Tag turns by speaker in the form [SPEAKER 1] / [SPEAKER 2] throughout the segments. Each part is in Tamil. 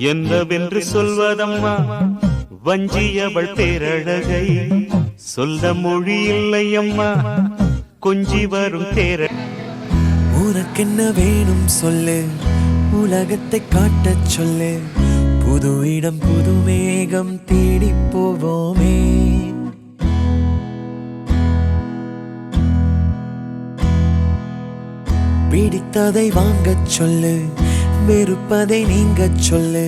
[SPEAKER 1] என்னவென்று சொல்வதம்மா வஞ்சியவள் பேரழகை சொல்ல மொழி இல்லையம்மா கொஞ்சி வரும் தேர.
[SPEAKER 2] உனக்கென்ன வேணும் சொல்லு, உலகத்தை காட்டச் சொல்லு, புது இடம் புது மேகம் தேடி போவோமே. பிடித்ததை வாங்கச் சொல்லு, வெறுப்பதை நீங்கச் சொல்லு,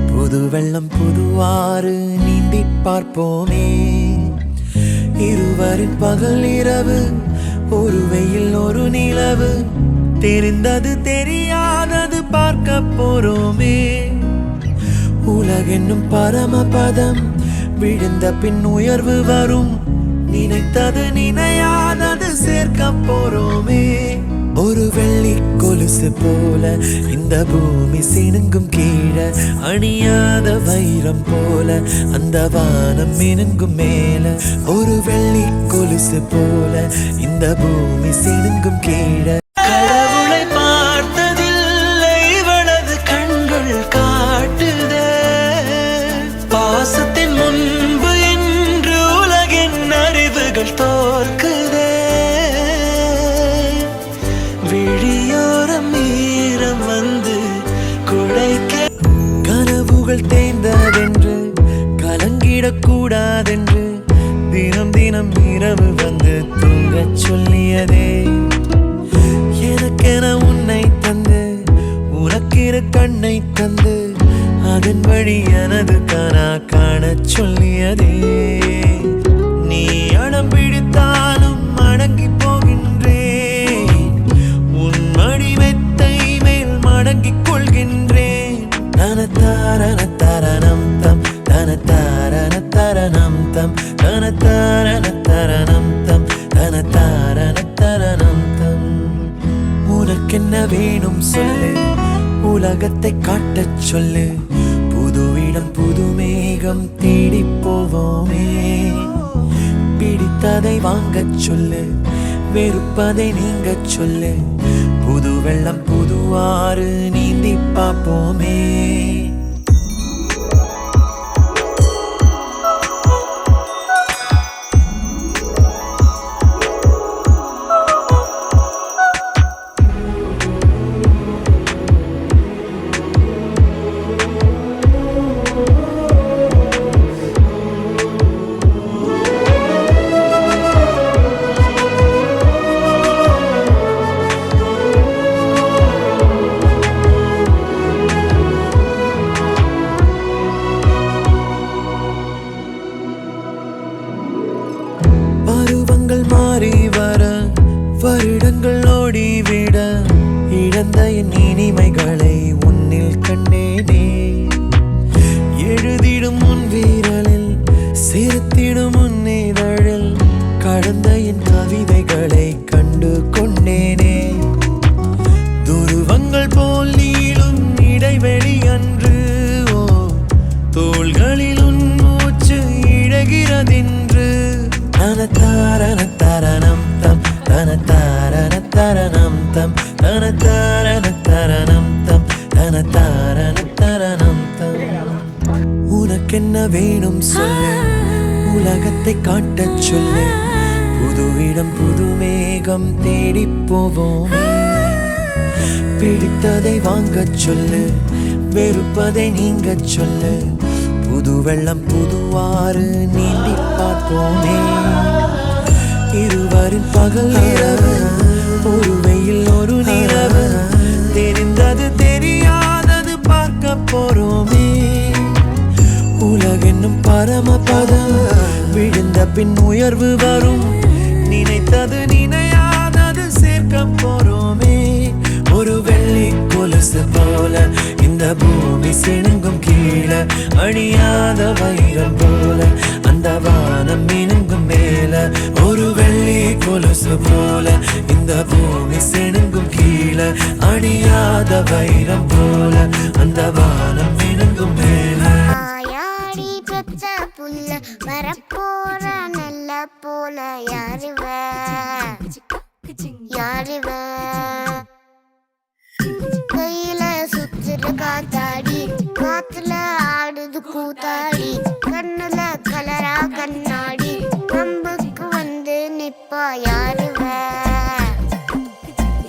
[SPEAKER 2] புது வெள்ளம் புது ஆறு நீந்தி பார்ப்போமே. இருவரின் பகல் இரவு, ஒரு வெயில் ஒரு நிலவு, தெரிந்தது தெரியாதது பார்க்க போறோமே. உலகென்னும் பரமபதம், விழுந்த பின் உயர்வு வரும், நினைத்தது நினையாதது சேர்க்க போறோமே. ஒரு வெள்ளி கொலுசு போல இந்த பூமி சினுங்கும் கீழே, அணியாத வைரம் போல அந்த வானம் மினுங்கும் மேல. ஒரு வெள்ளி கொலுசு போல இந்த பூமி சினுங்கும் கீழே. கடவுளை பார்த்ததில்லை இவளது கண்கள் காட்டுதே, பாசத்தின் முன்பு இன்று உலகின் அறிவுகள் தோற்குதே. விழியோரம் ஈரம் வந்து குழைக்க, கனவுகள் தேய்ந்ததென்று கலங்கிடக்கூடாதென்று தினம் தினம் இரவு வந்து தூங்கச் சொல்லியதே. எனக்கென உன்னை தந்து உனக்கிற கண்ணை தந்து அதன் வழி எனது கனா காணச் சொல்லியதே. நீ அடம் பிடித்தாலும் அடங்கி போகின்றேன், உன் மடி மெத்தை மேல் மடங்கிக் கொள்கின்றேன். தனத்தாரண தரணம் தம், தனத்தாரண தரணம் தம், தனத்தாரண தரணம் தம், தனத்தாரண தரணம் தம். உனக்கென்ன வேணும் சொல்லு, உலகத்தை காட்டச் சொல்லு, புது இடம் புது மேகம் தேடி போவோமே. பிடித்ததை வாங்கச் சொல்லு, வெறுப்பதை நீங்கச் சொல்லு, புது வெள்ளம் புது ஆறு நீந்தி பார்ப்போமே. மாறி வர வருடங்கள் ஓடிவிட, இழந்த என் இனிமைகளை உன்னில் கண்டேனே. எழுதிடும் உன் வீரலில் சேர்த்திடும் உன் இதழில் கடந்த என் கவிதைகளை கண்டு கொண்டேனே. துருவங்கள் போல் நீளும் இடைவெளி அன்று, ஓ தோள்களில் உன் மூச்சு இழகிறதென்று. தனத்தாரண தரணம் தம், தனத்தாரண தரணம் தம், தனத்தாரண தரணம் தம், தனத்தாரண தரணம் தம். உனக்கென்ன வேணும் சொல்லு, உலகத்தை காட்டச் சொல்லு, புது இடம் புது மேகம் தேடி போவோமே. பிடித்ததை வாங்கச் சொல்லு, வெறுப்பதை நீங்கச் சொல்லு, புது வெள்ளம் புது ஆறு நீந்தி பார்ப்போமே. இருவரின் பகல் இரவு, ஒரு வெயில் ஒரு நிலவு, தெரிந்தது தெரியாதது பார்க்க போறோமே. உலகென்னும் பரமபதம், விழுந்த பின் உயர்வு வரும், நினைத்தது நினையாதது சேர்க்க போறோமே. ஒரு வெள்ளி கொலுசு போல இந்த பூமி சினுங்கும் கீழே, அணியாத வைரம் போல அந்த வானம் மினுங்கும் மேல. ஒரு வெள்ளி கொலுசு போல இந்த பூமி சினுங்கும் கீழே, அணியாத வைரம் போல அந்த வானம் மினுங்கும் மேல.
[SPEAKER 3] ஆயாடி பெற்ற புல்ல வரப்போற நல்ல போல யாருவ யாருவ, கையில சுத்துற காத்தாடி காத்து கூத்தாடி கண்ணுல கலரா கண்ணாடி கம்புக்கு வந்து நிப்பா யாருவ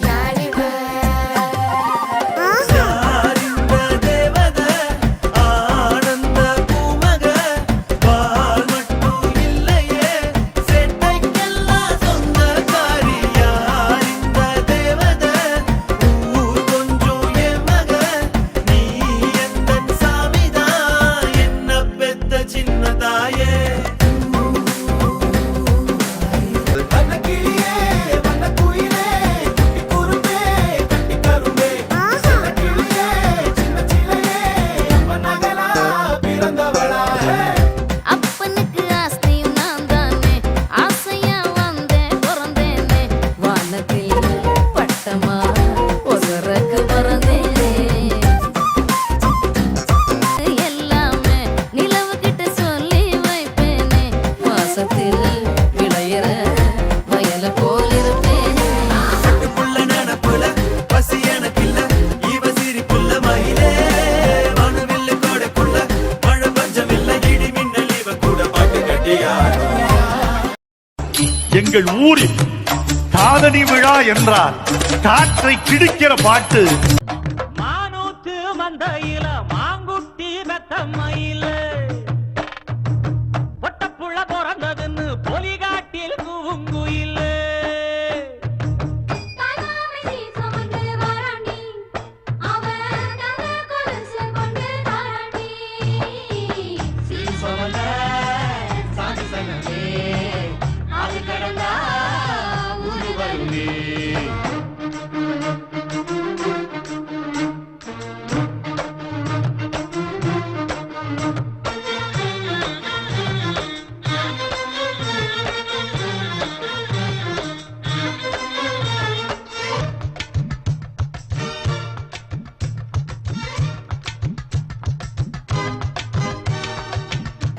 [SPEAKER 3] யாருவ
[SPEAKER 2] யாரிந்த தேவதை ஆனந்த பூமக பால் மட்டும் இல்லையே செட்டைக்கெல்லாம் சொந்தக்காரி யாரிந்த தேவதை ஊர் கொஞ்சம் என் மக நீ எந்தன் சாமிதான் என்ன பெத்த சின்ன தாயே வண்ணக்கிளியே வண்ணக்குயிலே குட்டி குரும்பே கட்டி கரும்பே கிளியே சின்ன சிலையே அம்மன் மகளா பிறந்தவளா
[SPEAKER 4] அப்பனுக்கு ஆஸ்தியும் நான் தானே ஆசையா வந்தேன் பிறந்தேனே வானத்தில் பட்டமா ஒசரக்கு பறந்தேனே எல்லாமே நிலவு கிட்ட சொல்லி வைப்பேனே வாசத்தில் விளையிற வயல போல் இருப்பேனே
[SPEAKER 2] புள்ள நனப்புல பசி எனக்கில்ல இவ சிரிப்புள்ள மயிலே மனுவில்ல கோடைக்குள்ள மழை பஞ்சமில்ல இடி மின்னல் இவ கூட பாட்டு கட்டியாடும்
[SPEAKER 5] எங்கள் ஊரில் காதணி விழா என்றால் காற்றை கிழிக்கிற பாட்டு.
[SPEAKER 6] மானூத்து மந்தையில மாங்குட்டி மெத்தம்மையில பொட்டப்புள்ள பிறந்ததுன்னு பொலிகாட்டில் கூங்குயில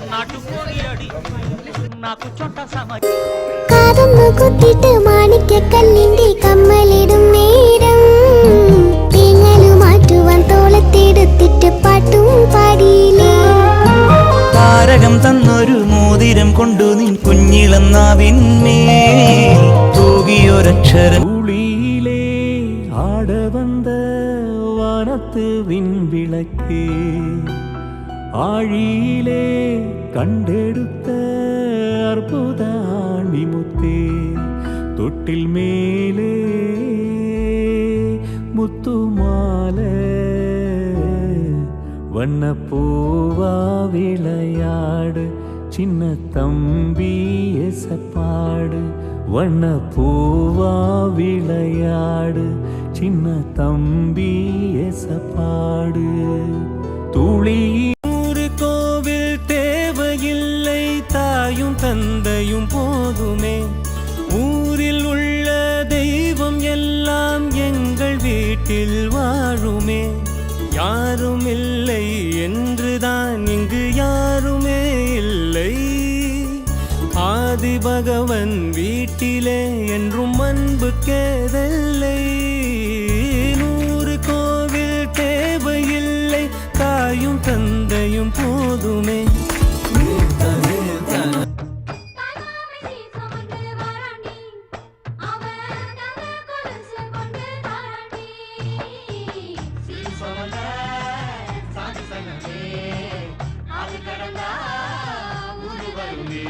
[SPEAKER 6] నాటుకోడి అడి నాకు చొట్ట సమ
[SPEAKER 3] காதம்பு குத்திட்டு மாணிக்க கல்லிண்டி கம்மலிடும் நேரம் தேங்கலும் மாற்றுவான் തോളത്തെടുത്തിട്ട് പാട്ടും പാടിയില്ലേ
[SPEAKER 2] താരകം തന്നൊരു മോതിരം കൊണ്ടു നിൻ കുഞ്ഞിളം നാവിന്മേൽ തൂകിയൊരക്ഷരം ഉളിയിലേ ആട വന്ന വാനത്ത് വിൺവിളക്കേ ആഴിയിലേ കണ്ടെടുത്ത അർബുദ ആണിമുത്തേ തൊട്ടിൽ മേലേ മുത്തുമാല வண்ணப்பூவா விளையாடு சின்ன தம்பி எசப்பாடு வண்ணப்பூவா விளையாடு சின்ன தம்பி எசப்பாடு துளி ஒரு கோவில் தேவையில்லை தாயும் தந்தையும் போதுமே ஊரில் உள்ள தெய்வம் எல்லாம் எங்கள் வீட்டில் வாழுமே யாரும் இல்லை என்றுதான் இங்கு யாருமே இல்லை ஆதி பகவன் வீட்டிலே என்றும் அன்பு கேதல்லை 100 கோவில் தேவையில்லை தாயும் தந்தையும் போதுமே
[SPEAKER 6] அது கடந்தா ஊரு வருமே